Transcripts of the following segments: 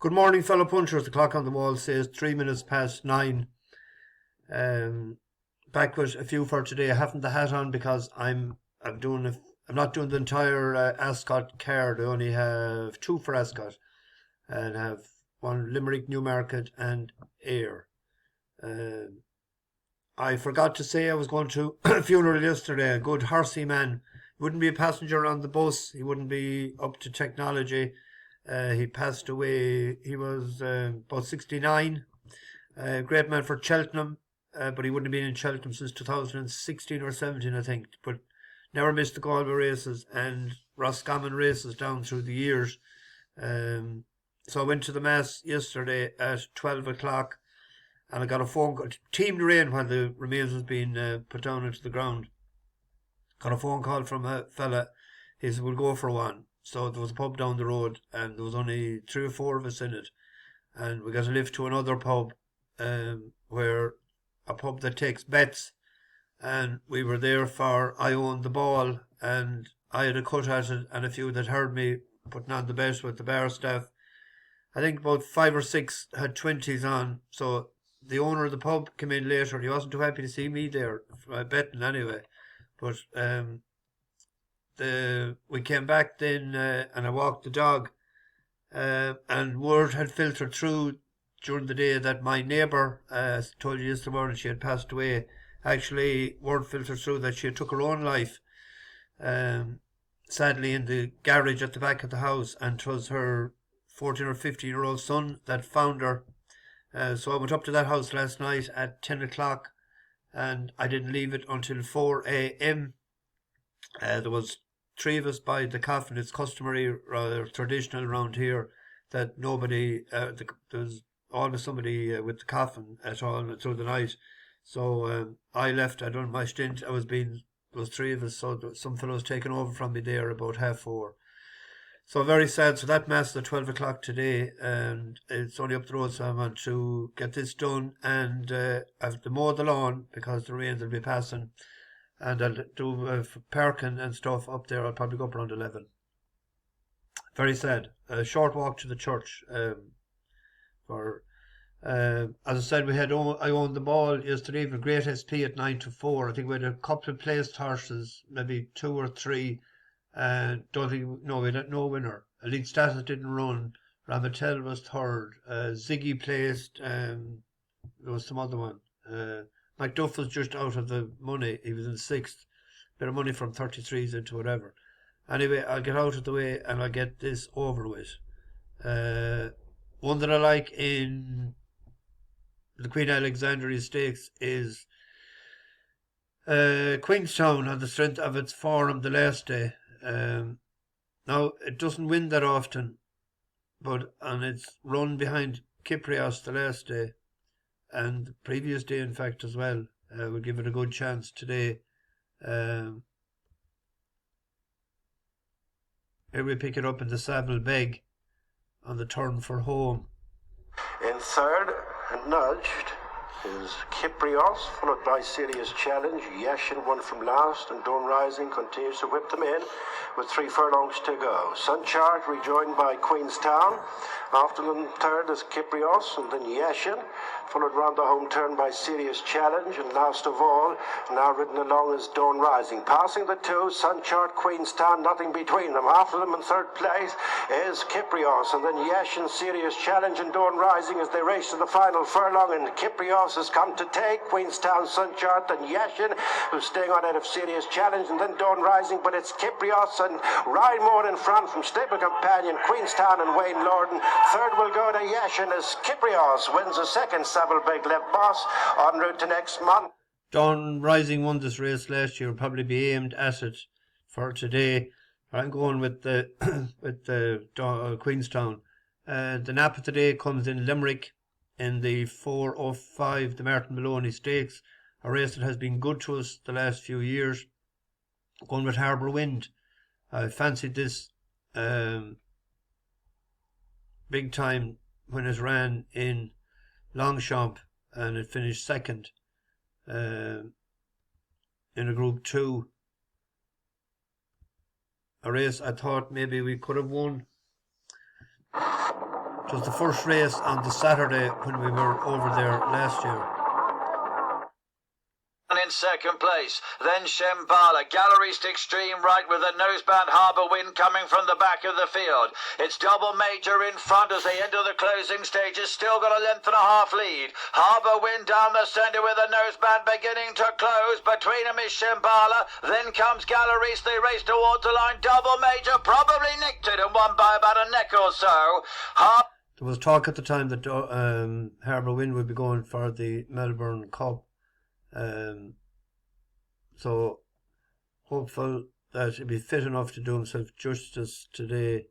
Good morning, fellow punchers. The clock on the wall says 3 minutes past 9. Back with a few for today. I haven't the hat on because I'm not doing the entire Ascot card. I only have two for Ascot, and have one Limerick, Newmarket, and Ayr. I forgot to say I was going to a funeral yesterday. A good horsey man. He wouldn't be a passenger on the bus. He wouldn't be up to technology. He passed away. He was about 69. Great man for Cheltenham, but he wouldn't have been in Cheltenham since 2016 or 17, I think. But never missed the Galway races and Roscommon races down through the years. So I went to the Mass yesterday at 12 o'clock, and I got a phone call. Teamed rain while the remains was being put down into the ground. Got a phone call from a fella. He said, "We'll go for one." So there was a pub down the road, and there was only 3 or 4 of us in it. And we got a lift to another pub, where a pub that takes bets. And we were there for I owned the ball, and I had a cut at it, and a few that heard me putting on the bet with the bar staff. I think about 5 or 6 had 20s on. So the owner of the pub came in later. He wasn't too happy to see me there, betting anyway. But we came back then, and I walked the dog, and word had filtered through during the day that my neighbour, as I told you yesterday morning, she had passed away. Actually, word filtered through that she had took her own life, sadly, in the garage at the back of the house, and 'twas her 14 or 15-year-old son that found her. So I went up to that house last night at 10 o'clock, and I didn't leave it until 4 a.m. There was 3 of us by the coffin. It's customary, rather traditional around here, that nobody, there's always somebody with the coffin at all through the night. So I left. I done my stint. There was 3 of us, so some fellow was taken over from me there about 4:30. So very sad. So that Mass is at 12 o'clock today, and it's only up the road, so I want to get this done, and I have to mow the lawn because the rains will be passing, and I'll do parking and stuff up there. I'll probably go up around 11. Very sad. A short walk to the church. As I said, I owned the ball yesterday evening. Great SP at 9 to 4. I think we had a couple of placed horses, maybe 2 or 3. We had no winner. Elite Status didn't run. Ramatel was third. Ziggy placed. There was some other one. MacDuff was just out of the money. He was in 6th. Bit of money from 33s into whatever. Anyway, I'll get out of the way and I'll get this over with. One that I like in the Queen Alexandria Stakes is Queenstown, on the strength of its form the last day. Now, it doesn't win that often, but on its run behind Kyprios the last day, and the previous day, in fact, as well, would give it a good chance today. Here we pick it up in the Savile Beg on the turn for home. In third, and nudged, is Kyprios, followed by Serious Challenge. Yashin won from last, and Dawn Rising continues to whip them in with 3 furlongs to go. Sunchart rejoined by Queenstown. After them, third is Kyprios, and then Yashin, followed round the home turn by Serious Challenge, and last of all, now ridden along is Dawn Rising. Passing the 2, Sunchart, Queenstown, nothing between them. After them in third place is Kyprios, and then Yashin, Serious Challenge, and Dawn Rising as they race to the final furlong, and Kyprios has come to take Queenstown, Sunchart, and Yashin, who's staying on out of Serious Challenge, and then Dawn Rising, but it's Kyprios and Ryan Moore in front from Stable Companion, Queenstown and Wayne Lorden. Third will go to Yashin as Kyprios wins a second Savile Beg left boss en route to next month. Dawn Rising won this race last year. Will probably be aimed at it for today. I'm going with the Queenstown. The nap of the day comes in Limerick in the 4:05, the Martin Molony Stakes, a race that has been good to us the last few years. Going with Harbour Wind. I fancied this big time when it ran in Longchamp, and it finished second in a Group 2. A race I thought maybe we could have won It was the first race on the Saturday when we were over there last year. In second place, then Shambhala, Gallerist extreme right with a noseband Harbour wind coming from the back of the field. It's double major in front as they enter the closing stages, still got a length and a half lead. Harbour wind down the centre with a noseband beginning to close. Between them is Shambhala, then comes Gallerist. They race towards the line, double major, probably nicked it and won by about a neck or so. There was talk at the time that Harbour wind would be going for the Melbourne Cup. So hopeful that he'll be fit enough to do himself justice today.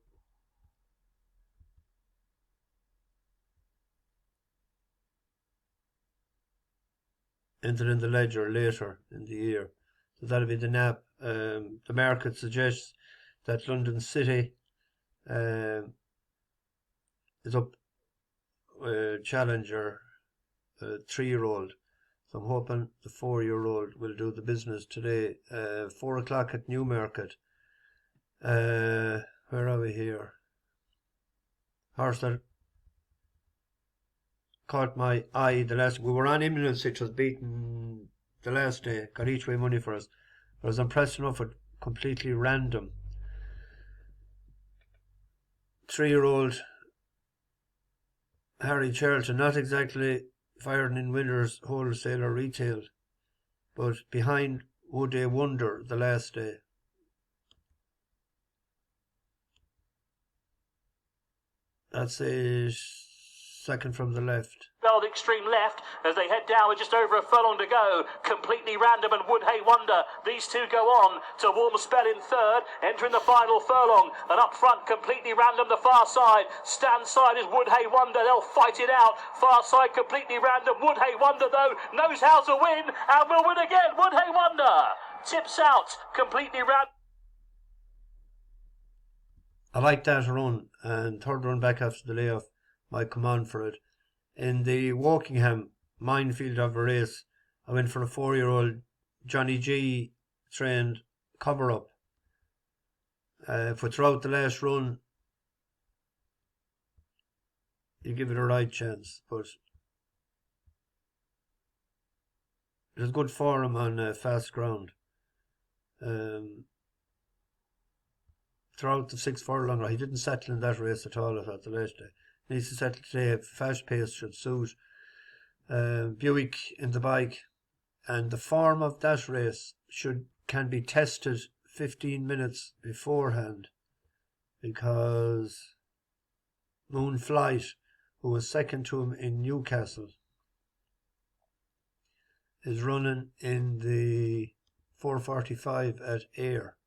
Enter in the ledger later in the year. So that'll be the nap. The market suggests that London City is up challenger 3-year-old. So I'm hoping the 4-year-old will do the business today. 4 o'clock at Newmarket. Where are we here? Horse that caught my eye the last. We were on Imminence, which was beaten the last day. Got each way money for us. But I was impressed enough with completely random. 3-year-old Harry Charlton, not exactly firing in winners, wholesale or retail, but behind Would They Wonder the last day. That's a second from the left. Old extreme left as they head down with just over a furlong to go. Completely random and Would Hey Wonder. These two go on to warm spell in third, entering the final furlong. And up front, completely random, the far side. Stand side is Would Hey Wonder. They'll fight it out. Far side, completely random. Would Hey Wonder, though, knows how to win and will win again. Would Hey Wonder tips out, completely random. I like that run, and third run back after the layoff might come on for it. In the Wokingham minefield of a race, I went for a 4-year-old Johnny G trained Cover Up. For throughout the last run, you give it a right chance, but it was good for him on fast ground. Throughout the 6 furlong, he didn't settle in that race at all, I thought, the last day. Needs to settle today. Fast pace should suit. Buick in the bike, and the form of that race can be tested 15 minutes beforehand, because Moon Flight, who was second to him in Newcastle, is running in the 4:45 at Ayr.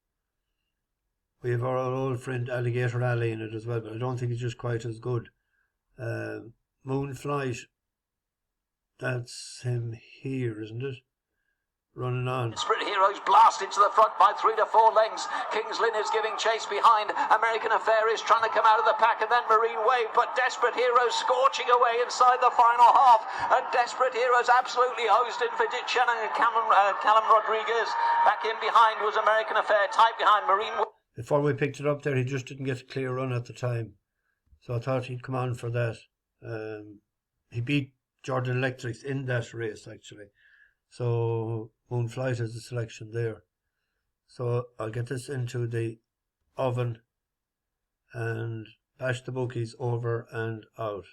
We have our old friend Alligator Alley in it as well, but I don't think he's just quite as good. Moon Flight, that's him here, isn't it? Running on. Sprint Heroes blast into the front by 3 to 4 lengths. King's Lynn is giving chase behind. American Affair is trying to come out of the pack, and then Marine Wave, but Desperate Heroes scorching away inside the final half. And Desperate Heroes absolutely hosed in for Dick Shannon and Callum Rodriguez. Back in behind was American Affair, tight behind Marine Wave. Before we picked it up there, he just didn't get a clear run at the time. So I thought he'd come on for that. He beat Jordan Electrics in that race, actually. So Moon Flight is the selection there. So I'll get this into the oven and bash the bookies over and out.